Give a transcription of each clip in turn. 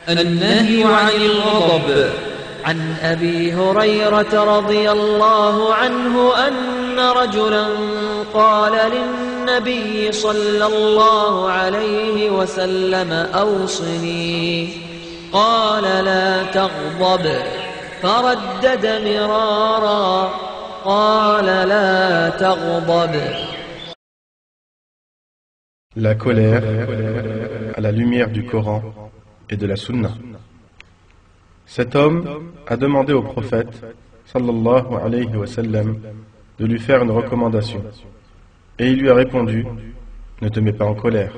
النهي عن الغضب. عن أبي هريرة رضي الله عنه أن رجلا قال للنبي صلى الله عليه وسلم أوصني، قال لا تغضب، فردد مرارا قال لا تغضب. La colère à la lumière du Coran et de la Sunna. Cet homme a demandé au prophète sallallahu alayhi wa sallam de lui faire une recommandation et il lui a répondu: ne te mets pas en colère.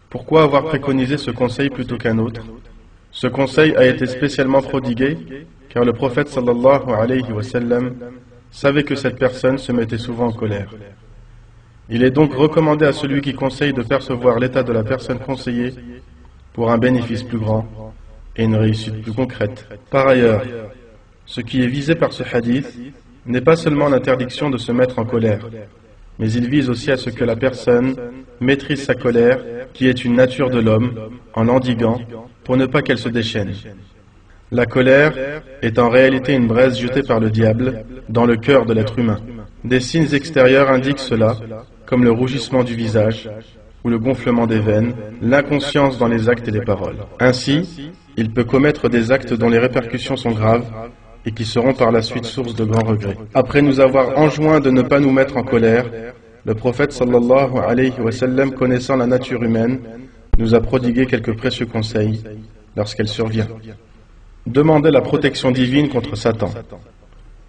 Pourquoi avoir préconisé ce conseil plutôt qu'un autre? Ce conseil a été spécialement prodigué car le prophète sallallahu alayhi wa sallam savait que cette personne se mettait souvent en colère. Il est donc recommandé à celui qui conseille de percevoir l'état de la personne conseillée pour un bénéfice plus grand et une réussite plus concrète. Par ailleurs, ce qui est visé par ce hadith n'est pas seulement l'interdiction de se mettre en colère, mais il vise aussi à ce que la personne maîtrise sa colère, qui est une nature de l'homme, en l'endiguant pour ne pas qu'elle se déchaîne. La colère est en réalité une braise jetée par le diable dans le cœur de l'être humain. Des signes extérieurs indiquent cela, comme le rougissement du visage ou le gonflement des veines, l'inconscience dans les actes et les paroles. Ainsi, il peut commettre des actes dont les répercussions sont graves et qui seront par la suite source de grands regrets. Après nous avoir enjoint de ne pas nous mettre en colère, le prophète sallallahu alayhi wa sallam, connaissant la nature humaine, nous a prodigué quelques précieux conseils lorsqu'elle survient. Demandez la protection divine contre Satan.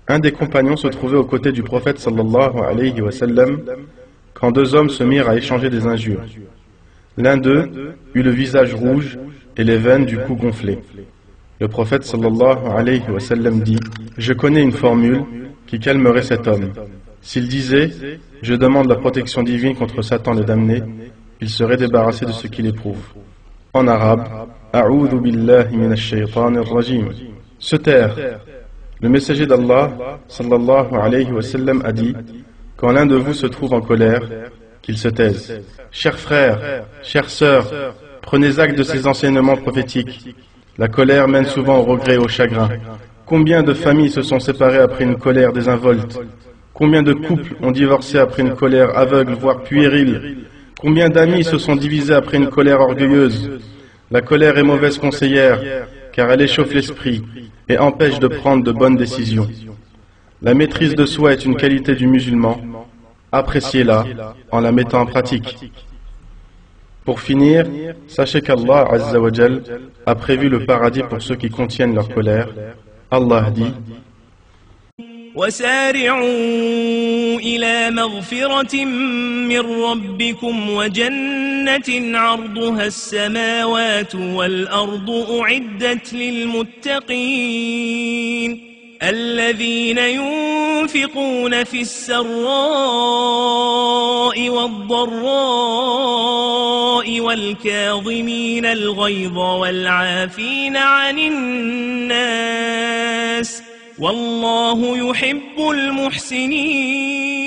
Un des compagnons se trouvait aux côtés du prophète sallallahu alayhi wa sallam quand deux hommes se mirent à échanger des injures. L'un d'eux eut le visage rouge et les veines du cou gonflées. Le prophète sallallahu alayhi wa sallam dit: je connais une formule qui calmerait cet homme. S'il disait: je demande la protection divine contre Satan le damné, il serait débarrassé de ce qu'il éprouve. En arabe, A'udhu billahi minash shaytanir rajim. Se taire. Le messager d'Allah sallallahu alayhi wa sallam a dit: quand l'un de vous se trouve en colère, qu'il se taise. Chers frères, chères sœurs, prenez acte de ces enseignements prophétiques. La colère mène souvent au regret et au chagrin. Combien de familles se sont séparées après une colère désinvolte? Combien de couples ont divorcé après une colère aveugle, voire puérile? Combien d'amis se sont divisés après une colère orgueilleuse? La colère est mauvaise conseillère, car elle échauffe l'esprit et empêche de prendre de bonnes décisions. La maîtrise de soi est une qualité du musulman. Appréciez-la en la mettant en pratique. Pour finir, sachez qu'Allah Azza wa Jal a prévu le paradis pour ceux qui contiennent leur colère. Allah dit: وسارعوا إلى مغفرة من ربكم وجنة عرضها السماوات والأرض أعدت للمتقين الذين ينفقون في السراء والضراء والكاظمين الغيظ والعافين عن الناس والله يحب المحسنين.